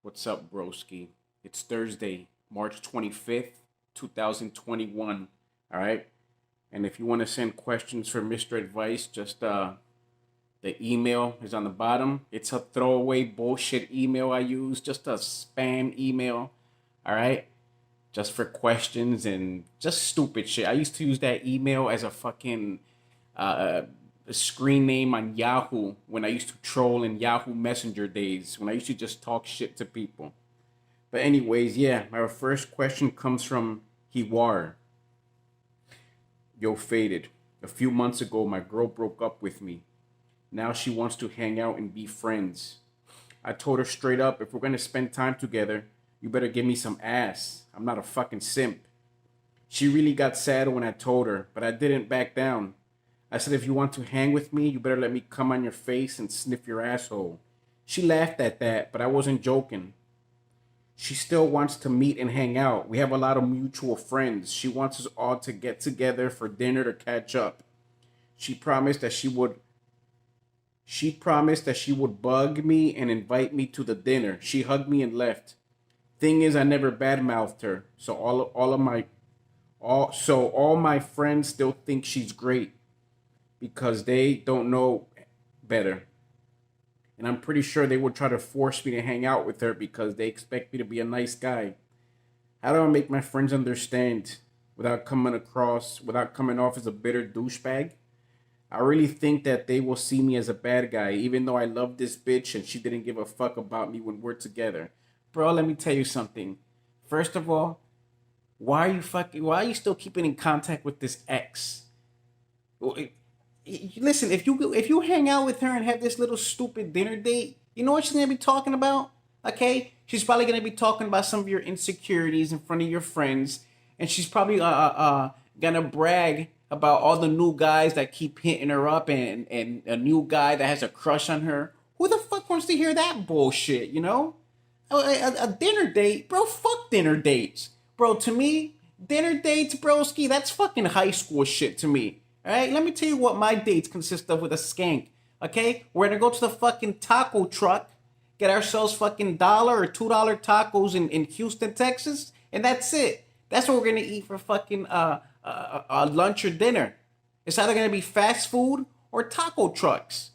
What's up, broski? It's Thursday, March 25th, 2021. All right. And if you want to send questions for Mr. Advice, just the email is on the bottom. It's a throwaway bullshit email I use, just a spam email. All right. Just for questions and just stupid shit. I used to use that email as a fucking uh, screen name on Yahoo when I used to troll in Yahoo Messenger days, when I used to just talk shit to people. But anyways, yeah, my first question comes from Hiwar. Yo, faded. A few months ago, my girl broke up with me. Now she wants to hang out and be friends. I told her straight up, if we're gonna spend time together, you better give me some ass. I'm not a fucking simp. She really got sad when I told her, but I didn't back down. I said, if you want to hang with me, you better let me come on your face and sniff your asshole. She laughed at that, but I wasn't joking. She still wants to meet and hang out. We have a lot of mutual friends. She wants us all to get together for dinner to catch up. She promised that she would bug me and invite me to the dinner. She hugged me and left. Thing is, I never badmouthed her, so all my friends still think she's great because they don't know better. And I'm pretty sure they would try to force me to hang out with her because they expect me to be a nice guy. How do I make my friends understand without coming off as a bitter douchebag? I really think that they will see me as a bad guy, even though I love this bitch and she didn't give a fuck about me when we're together. Bro, let me tell you something. First of all, why are you still keeping in contact with this ex? Listen, if you hang out with her and have this little stupid dinner date, you know what she's gonna be talking about? Okay, she's probably gonna be talking about some of your insecurities in front of your friends, and she's probably gonna brag about all the new guys that keep hitting her up, and a new guy that has a crush on her. Who the fuck wants to hear that bullshit? You know, a dinner date, bro. Fuck dinner dates, bro. To me, dinner dates, broski, that's fucking high school shit to me. All right, let me tell you what my dates consist of with a skank. Okay, we're gonna go to the fucking taco truck, get ourselves fucking dollar or $2 tacos in Houston, Texas, and that's it. That's what we're gonna eat for fucking lunch or dinner. It's either gonna be fast food or taco trucks.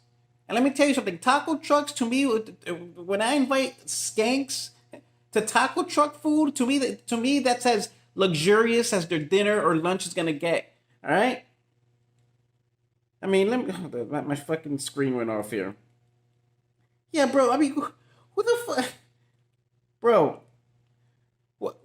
And let me tell you something, taco trucks to me, when I invite skanks to taco truck food, to me that's as luxurious as their dinner or lunch is gonna get. All right. I mean, my fucking screen went off here. Yeah, bro. I mean, who the fuck, bro? What?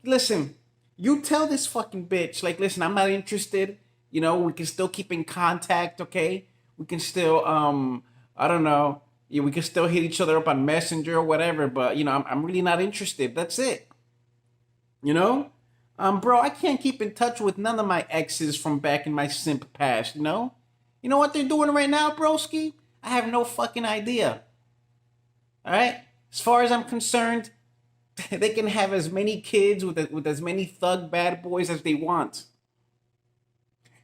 Listen, you tell this fucking bitch, like, listen, I'm not interested. You know, we can still keep in contact, okay? We can still, I don't know, yeah, we can still hit each other up on Messenger or whatever. But I'm really not interested. That's it. You know, bro, I can't keep in touch with none of my exes from back in my simp past. You know what they're doing right now, broski? I have no fucking idea. All right, as far as I'm concerned, they can have as many kids with as many thug bad boys as they want.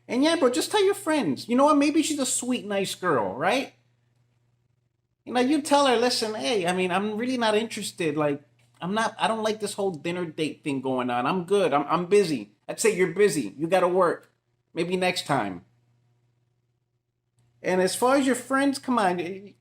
And yeah, bro, just tell your friends. You know what? Maybe she's a sweet, nice girl, right? You tell her, listen, hey, I mean, I'm really not interested. Like, I don't like this whole dinner date thing going on. I'm good. I'm busy. I'd say you're busy. You got to work. Maybe next time. And as far as your friends, come on,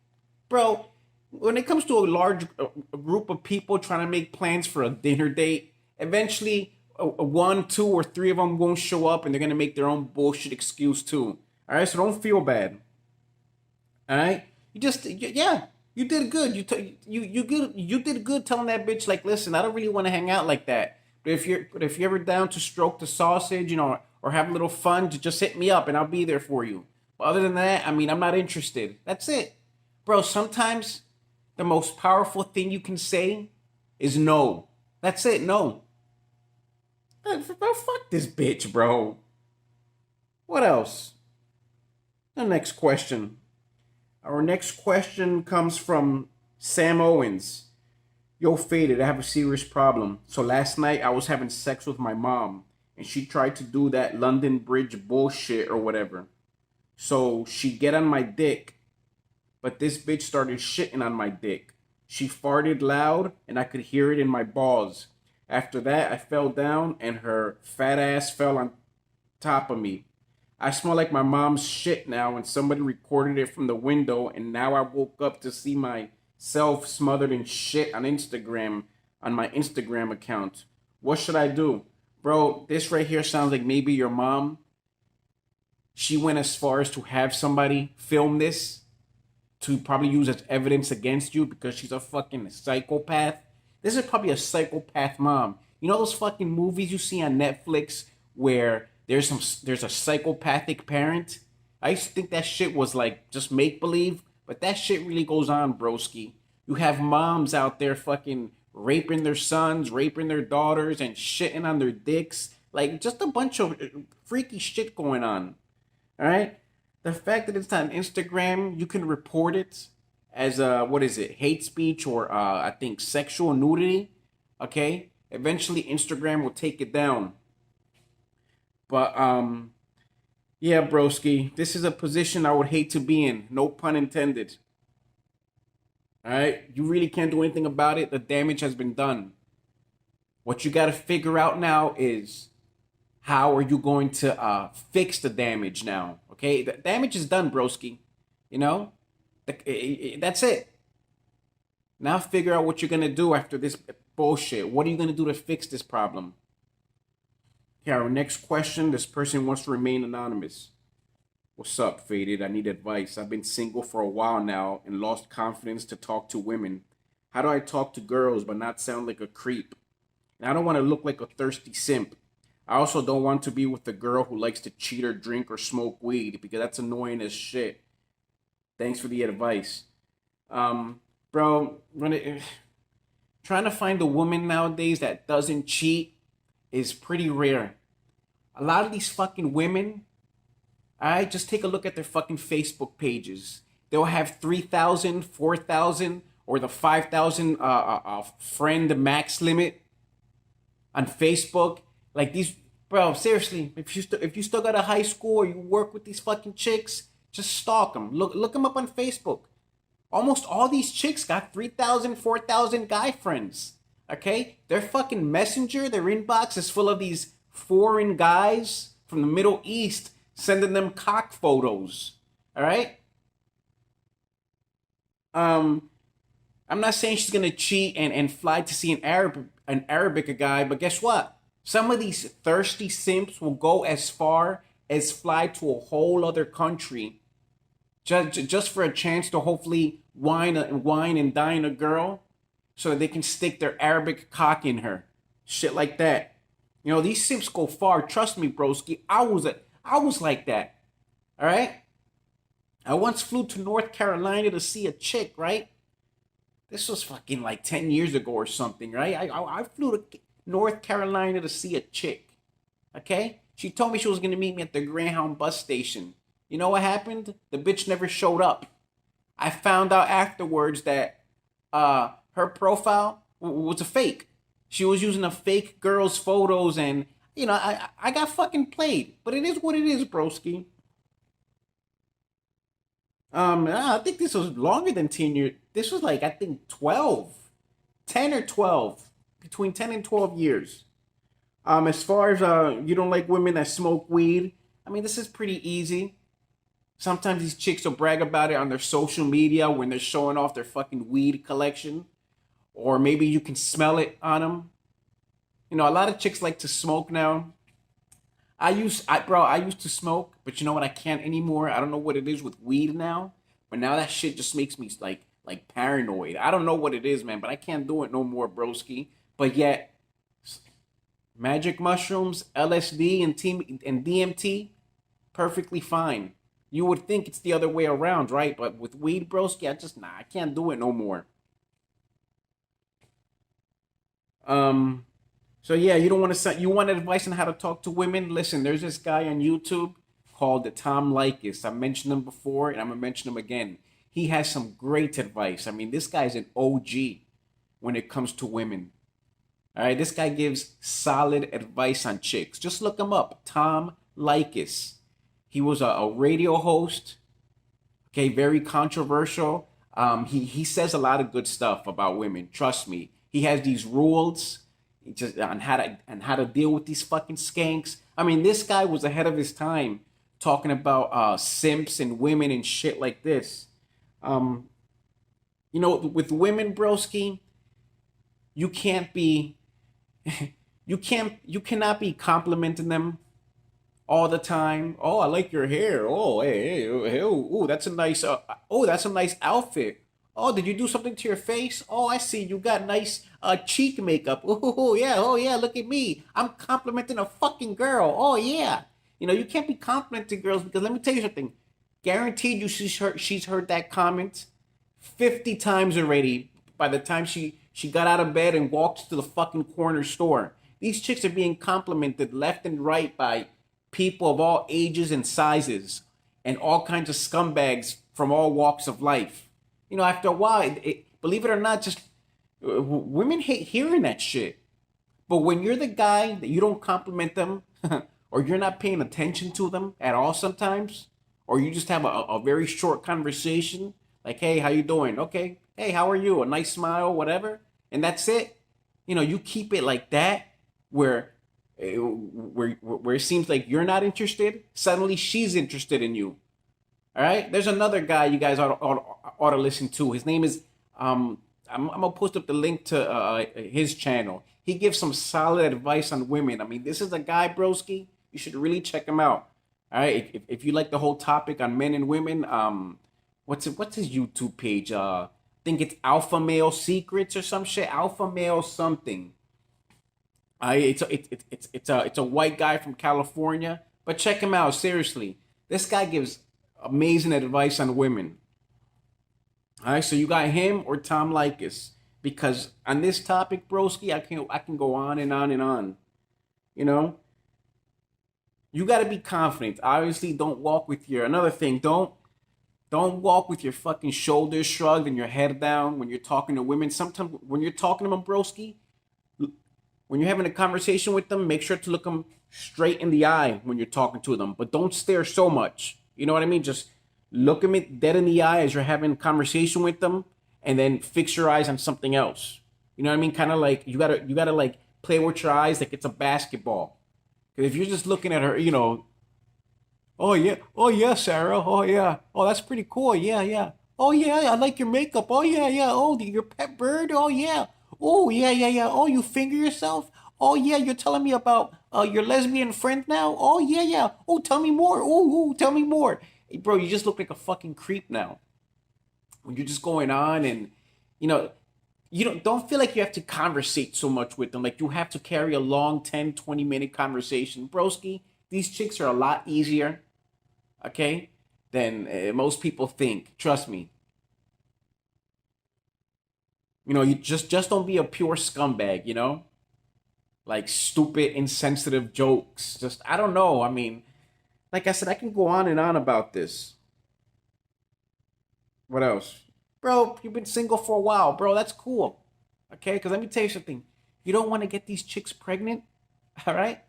bro. When it comes to a group of people trying to make plans for a dinner date, eventually one, two, or three of them won't show up, and they're gonna make their own bullshit excuse too. All right, so don't feel bad. All right, yeah, you did good. You did good telling that bitch, like, listen, I don't really want to hang out like that. But if you're ever down to stroke the sausage, or have a little fun, just hit me up and I'll be there for you. But other than that, I mean, I'm not interested. That's it, bro. Sometimes the most powerful thing you can say is no. That's it. No. Bro, fuck this bitch, bro. What else? The next question. Our next question comes from Sam Owens. Yo, faded. I have a serious problem. So last night I was having sex with my mom, and she tried to do that London Bridge bullshit or whatever. So she get on my dick, but this bitch started shitting on my dick. She farted loud and I could hear it in my balls. After that, I fell down and her fat ass fell on top of me. I smell like my mom's shit now, and somebody recorded it from the window, and now I woke up to see myself smothered in shit on Instagram, on my Instagram account. What should I do? Bro, this right here sounds like maybe your mom, she went as far as to have somebody film this to probably use as evidence against you because she's a fucking psychopath. This is probably a psychopath mom. You know those fucking movies you see on Netflix where there's a psychopathic parent? I used to think that shit was like just make believe, but that shit really goes on, broski. You have moms out there fucking raping their sons, raping their daughters, and shitting on their dicks. Like just a bunch of freaky shit going on. All right. The fact that it's on Instagram, you can report it as what is it, hate speech or I think sexual nudity. Okay. Eventually, Instagram will take it down. But yeah, broski, this is a position I would hate to be in. No pun intended. All right. You really can't do anything about it. The damage has been done. What you got to figure out now is how are you going to fix the damage now? Okay, the damage is done, broski. You know, that's it. Now figure out what you're gonna do after this bullshit. What are you gonna do to fix this problem? Okay, our next question. This person wants to remain anonymous. What's up, Faded? I need advice. I've been single for a while now and lost confidence to talk to women. How do I talk to girls but not sound like a creep? And I don't want to look like a thirsty simp. I also don't want to be with a girl who likes to cheat or drink or smoke weed because that's annoying as shit. Thanks for the advice. Bro, trying to find a woman nowadays that doesn't cheat is pretty rare. A lot of these fucking women, alright, just take a look at their fucking Facebook pages. They'll have 3,000, 4,000, or the 5,000 friend max limit on Facebook. Like these, bro, seriously, if you still got a high school or you work with these fucking chicks, just stalk them. Look them up on Facebook. Almost all these chicks got 3,000, 4,000 guy friends. Okay? Their fucking messenger, their inbox is full of these foreign guys from the Middle East sending them cock photos. All right? I'm not saying she's gonna cheat and fly to see an Arabic guy, but guess what? Some of these thirsty simps will go as far as fly to a whole other country just for a chance to hopefully wine and dine a girl so that they can stick their Arabic cock in her. Shit like that. You know, these simps go far. Trust me, broski. I was like that. All right? I once flew to North Carolina to see a chick, right? This was fucking like 10 years ago or something, right? I flew to North Carolina to see a chick. Okay? She told me she was going to meet me at the Greyhound bus station. You know what happened? The bitch never showed up. I found out afterwards that her profile was a fake. She was using a fake girl's photos and, you know, I got fucking played. But it is what it is, broski. I think this was longer than 10 years. This was like, I think 12. 10 or 12. Between 10 and 12 years. As far as you don't like women that smoke weed, I mean, this is pretty easy. Sometimes these chicks will brag about it on their social media when they're showing off their fucking weed collection. Or maybe you can smell it on them. You know, a lot of chicks like to smoke now. I used to smoke, but you know what? I can't anymore. I don't know what it is with weed now, but now that shit just makes me like paranoid. I don't know what it is, man, but I can't do it no more, broski. But yet, magic mushrooms, LSD, and DMT, perfectly fine. You would think it's the other way around, right? But with weed, broski, I can't do it no more. So yeah, you want advice on how to talk to women? Listen, there's this guy on YouTube called Tom Likas. I mentioned him before, and I'm gonna mention him again. He has some great advice. I mean, this guy's an OG when it comes to women. All right, this guy gives solid advice on chicks. Just look him up, Tom Likas. He was a radio host. Okay, very controversial. He says a lot of good stuff about women. Trust me. He has these rules just on how to deal with these fucking skanks. I mean, this guy was ahead of his time talking about simps and women and shit like this. Um, with women, broski, you can't be you cannot be complimenting them all the time. Oh, I like your hair. Oh, hey, oh, that's a nice. That's a nice outfit. Oh, did you do something to your face? Oh, I see. You got nice cheek makeup. Oh, yeah. Oh, yeah. Look at me. I'm complimenting a fucking girl. Oh, yeah. You can't be complimenting girls because let me tell you something. Guaranteed, she's heard that comment 50 times already by the time she got out of bed and walked to the fucking corner store. These chicks are being complimented left and right by people of all ages and sizes and all kinds of scumbags from all walks of life. After a while, believe it or not, just women hate hearing that shit. But when you're the guy that you don't compliment them, or you're not paying attention to them at all sometimes, or you just have a very short conversation, like, hey, how you doing? Okay. Hey, how are you? A nice smile, whatever. And that's it. You keep it like that, where it seems like you're not interested, suddenly she's interested in you. All right. There's another guy you guys ought to listen to. His name is I'm gonna post up the link to his channel. He gives some solid advice on women. I mean, this is a guy, broski. You should really check him out. All right. If you like the whole topic on men and women, what's his YouTube page? I think it's Alpha Male Secrets or some shit. Alpha Male something. It's a white guy from California, but check him out seriously. This guy gives amazing advice on women. All right, so you got him or Tom Likas, because on this topic, broski, I can go on and on and on. You know, you got to be confident. Obviously, don't walk with your another thing. Don't walk with your fucking shoulders shrugged and your head down when you're talking to women. Sometimes when you're talking to them, broski, when you're having a conversation with them, make sure to look them straight in the eye when you're talking to them, but don't stare so much. You know what I mean? Just look them dead in the eye as you're having a conversation with them, and then fix your eyes on something else. You know what I mean? Kind of like you gotta like play with your eyes like it's a basketball. Because if you're just looking at her, oh yeah, Sarah, oh yeah, oh that's pretty cool, yeah, yeah, oh yeah, I like your makeup, oh yeah, yeah, oh your pet bird, oh yeah, oh yeah, yeah, yeah, oh you finger yourself, oh yeah, you're telling me about your lesbian friend now, oh yeah, yeah, oh tell me more, oh tell me more, hey, bro, you just look like a fucking creep now when you're just going on and you know don't feel like you have to conversate so much with them. Like you have to carry a long 10, 20 minute conversation. Broski, these chicks are a lot easier, okay, than most people think. Trust me. You just don't be a pure scumbag, Like stupid, insensitive jokes. Just, I don't know. I mean, like I said, I can go on and on about this. What else? Bro, you've been single for a while, bro. That's cool. Okay? Because let me tell you something. You don't want to get these chicks pregnant, all right?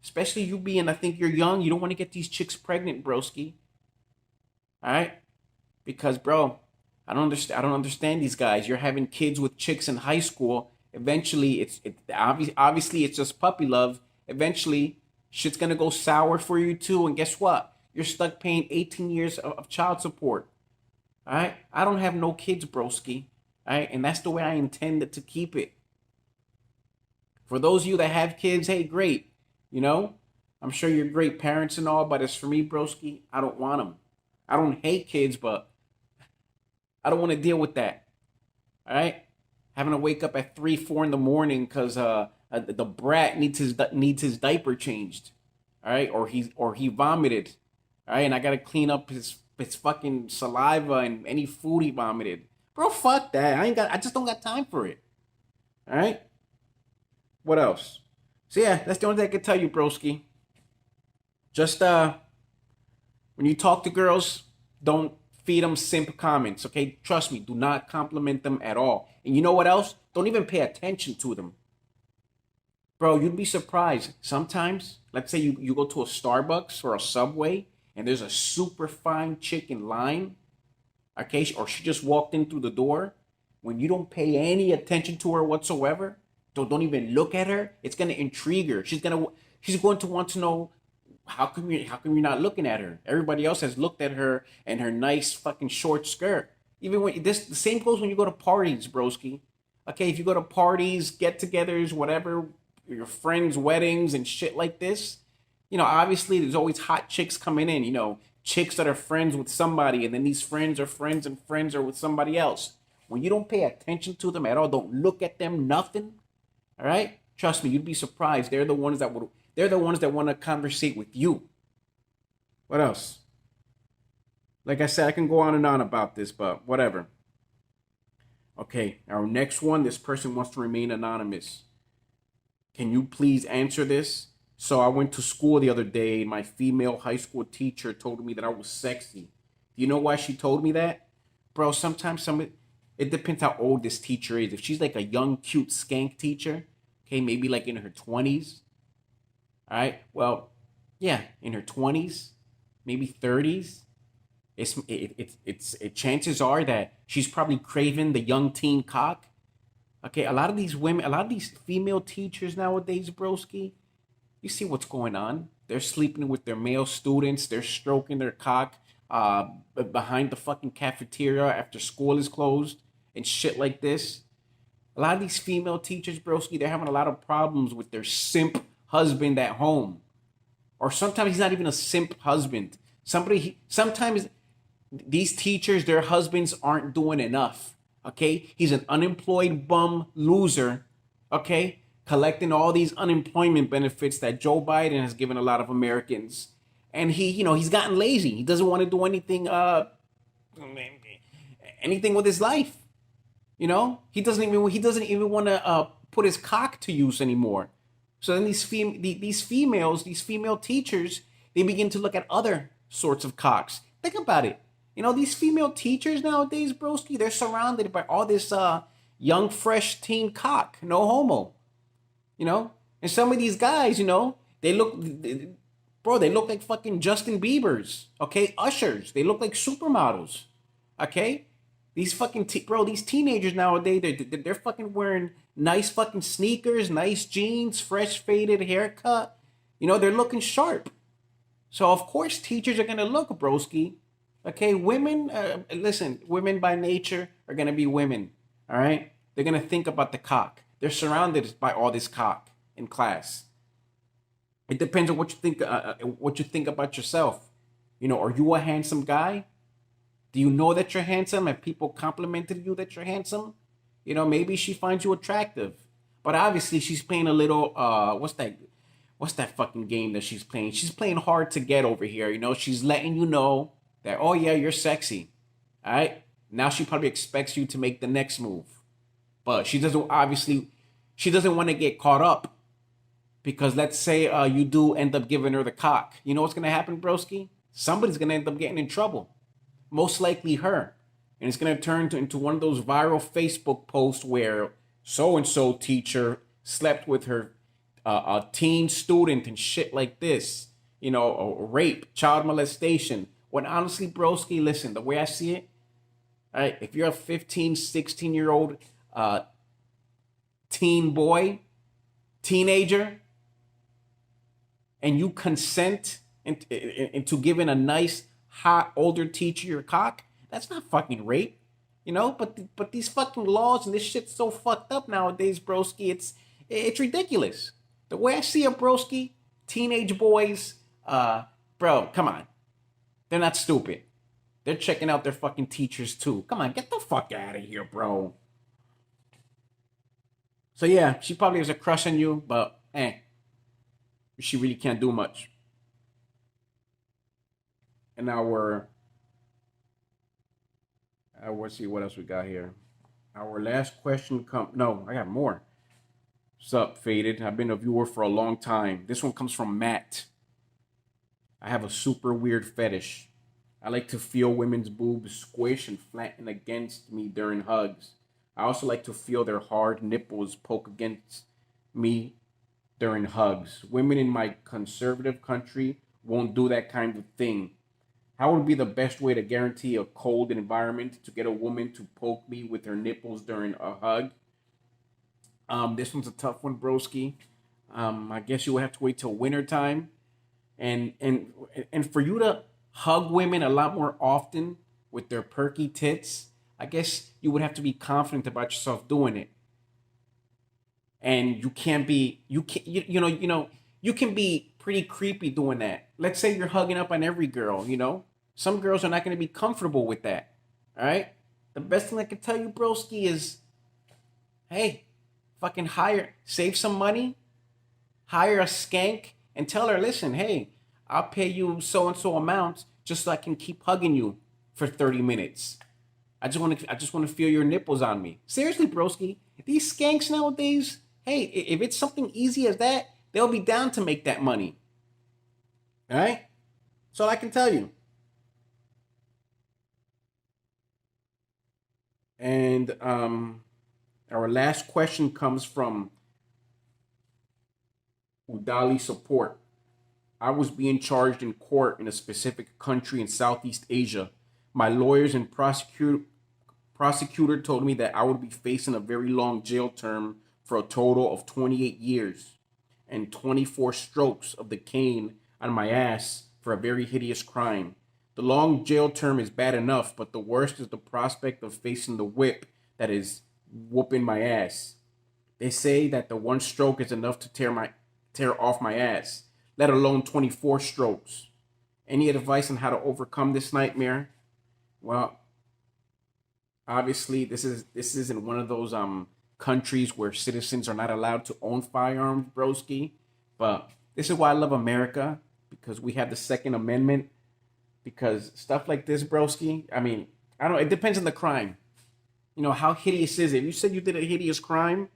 Especially you being, I think you're young. You don't want to get these chicks pregnant, broski. All right? Because, bro, I don't understand these guys. You're having kids with chicks in high school. Eventually, obviously it's just puppy love. Eventually, shit's gonna go sour for you too. And guess what? You're stuck paying 18 years of child support. All right, I don't have no kids, broski. All right, and that's the way I intended to keep it. For those of you that have kids, hey, great. You know, I'm sure you're great parents and all, but as for me, broski, I don't want them. I don't hate kids, but I don't want to deal with that. All right, having to wake up at 3, 4 in the morning because the brat needs his diaper changed. All right, or he vomited. All right, and I gotta clean up his fucking saliva and any food he vomited. Bro, fuck that. I just don't got time for it. All right. What else? So yeah, that's the only thing I can tell you, broski. Just when you talk to girls, don't feed them simp comments, okay? Trust me, do not compliment them at all. And you know what else? Don't even pay attention to them. Bro, you'd be surprised. Sometimes, let's say you go to a Starbucks or a Subway and there's a super fine chick in line. okay, or she just walked in through the door, when you don't pay any attention to her whatsoever, don't even look at her, it's gonna intrigue her. She's going to want to know, how come you're not looking at her? Everybody else has looked at her and her nice fucking short skirt. Even when this, the same goes when you go to parties, broski. Okay, if you go to parties, get-togethers, whatever, your friends' weddings and shit like this, obviously there's always hot chicks coming in. Chicks that are friends with somebody, and then these friends are friends and friends are with somebody else. When you don't pay attention to them at all, don't look at them, nothing. All right, trust me, you'd be surprised. They're the ones that want to conversate with you. What else? Like I said, I can go on and on about this, but whatever. Okay, our next one. This person wants to remain anonymous. Can you please answer this? So I went to school the other day. My female high school teacher told me that I was sexy. Do you know why she told me that? Bro, sometimes it depends how old this teacher is. If she's like a young, cute skank teacher, okay, maybe like in her 20s. All right, well, yeah, in her 20s, maybe 30s. Chances are that she's probably craving the young teen cock. Okay, a lot of these female teachers nowadays, broski, you see what's going on. They're sleeping with their male students. They're stroking their cock behind the fucking cafeteria after school is closed and shit like this. A lot of these female teachers, broski, they're having a lot of problems with their simp husband at home. Or sometimes he's not even a simp husband. Sometimes these teachers, their husbands aren't doing enough. Okay, he's an unemployed bum loser. Okay, collecting all these unemployment benefits that Joe Biden has given a lot of Americans, and he's gotten lazy. He doesn't want to do anything with his life. He doesn't even want to put his cock to use anymore. So then these female teachers, they begin to look at other sorts of cocks. Think about it. These female teachers nowadays, broski, they're surrounded by all this young, fresh teen cock. No homo. And some of these guys, they look like fucking Justin Biebers. Okay, ushers. They look like supermodels. Okay, these teenagers nowadays, they're fucking wearing nice fucking sneakers, nice jeans, fresh faded haircut. They're looking sharp. So of course teachers are gonna look, broski. Okay, women, listen, women by nature are gonna be women. All right, they're gonna think about the cock. They're surrounded by all this cock in class. It depends on what you think. What you think about yourself. Are you a handsome guy? Do you know that you're handsome? Have people complimented you that you're handsome? Maybe she finds you attractive, but obviously she's playing a little. What's that fucking game that she's playing? She's playing hard to get over here. She's letting you know that, oh yeah, you're sexy. All right. Now she probably expects you to make the next move, but she doesn't want to get caught up, because let's say you do end up giving her the cock. You know what's gonna happen, broski? Somebody's gonna end up getting in trouble. Most likely her. And it's going to turn into one of those viral Facebook posts where so-and-so teacher slept with her a teen student and shit like this. Rape, child molestation. When honestly, broski, listen, the way I see it, all right, if you're a 15, 16-year-old teen boy, teenager, and you consent into giving a nice, hot, older teacher your cock, that's not fucking rape. But these fucking laws and this shit's so fucked up nowadays, broski. It's ridiculous. The way I see it, broski, teenage boys, bro, come on. They're not stupid. They're checking out their fucking teachers too. Come on, get the fuck out of here, bro. So yeah, she probably has a crush on you, but she really can't do much. And now let's see what else we got here. Our last question no, I got more. Sup, Faded? I've been a viewer for a long time. This one comes from Matt. I have a super weird fetish. I like to feel women's boobs squish and flatten against me during hugs. I also like to feel their hard nipples poke against me during hugs. Women in my conservative country won't do that kind of thing. How would be the best way to guarantee a cold environment to get a woman to poke me with her nipples during a hug? This one's a tough one, broski. I guess you would have to wait till winter time, and for you to hug women a lot more often with their perky tits. I guess you would have to be confident about yourself doing it, and you can't be you can you can be pretty creepy doing that. Let's say you're hugging up on every girl. Some girls are not going to be comfortable with that. All right. The best thing I can tell you, broski, is hey, fucking save some money, hire a skank, and tell her, listen, hey, I'll pay you so and so amount just so I can keep hugging you for 30 minutes. I just want to feel your nipples on me. Seriously, broski. These skanks nowadays, hey, if it's something easy as that, they'll be down to make that money. All right? That's all I can tell you. And our last question comes from Udali Support. I was being charged in court in a specific country in Southeast Asia. My lawyers and prosecutor told me that I would be facing a very long jail term for a total of 28 years and 24 strokes of the cane on my ass for a very hideous crime. The long jail term is bad enough, but the worst is the prospect of facing the whip that is whooping my ass. They say that the one stroke is enough to tear off my ass, let alone 24 strokes. Any advice on how to overcome this nightmare? Well, obviously this isn't one of those countries where citizens are not allowed to own firearms, broski. But this is why I love America, because we have the Second Amendment. Because stuff like this, broski, I mean, I don't know, it depends on the crime. How hideous is it? If you said you did a hideous crime,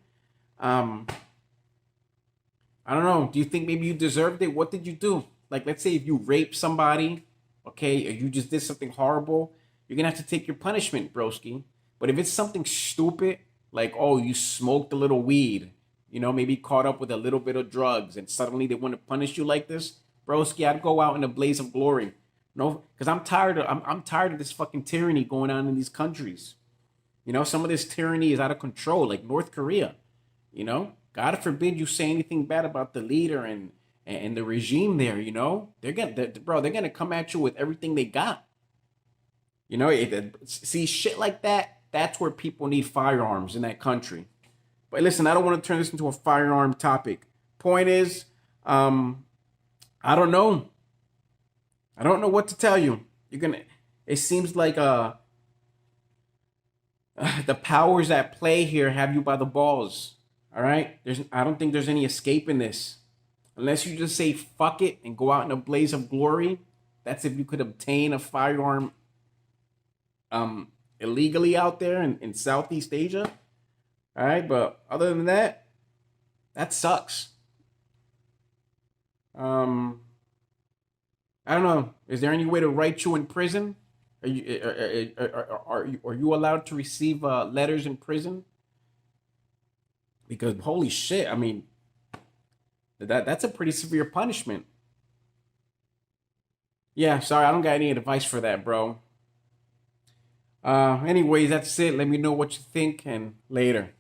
um, I don't know. Do you think maybe you deserved it? What did you do? Like, let's say if you raped somebody, okay, or you just did something horrible, you're gonna have to take your punishment, broski. But if it's something stupid, like, oh, you smoked a little weed, maybe caught up with a little bit of drugs, and suddenly they want to punish you like this, broski, I'd go out in a blaze of glory. No, because I'm tired of this fucking tyranny going on in these countries. Some of this tyranny is out of control, like North Korea. God forbid you say anything bad about the leader and the regime there. They're gonna come at you with everything they got. See shit like that. That's where people need firearms in that country. But listen, I don't want to turn this into a firearm topic. Point is, I don't know. I don't know what to tell you. It seems like the powers at play here have you by the balls. All right. I don't think there's any escape in this, unless you just say fuck it and go out in a blaze of glory. That's if you could obtain a firearm illegally out there in Southeast Asia. All right, but other than that, that sucks. Um, I don't know. Is there any way to write you in prison? Are you allowed to receive letters in prison? Because holy shit, I mean that's a pretty severe punishment. Yeah, sorry, I don't got any advice for that, bro. Anyways, that's it. Let me know what you think, and later.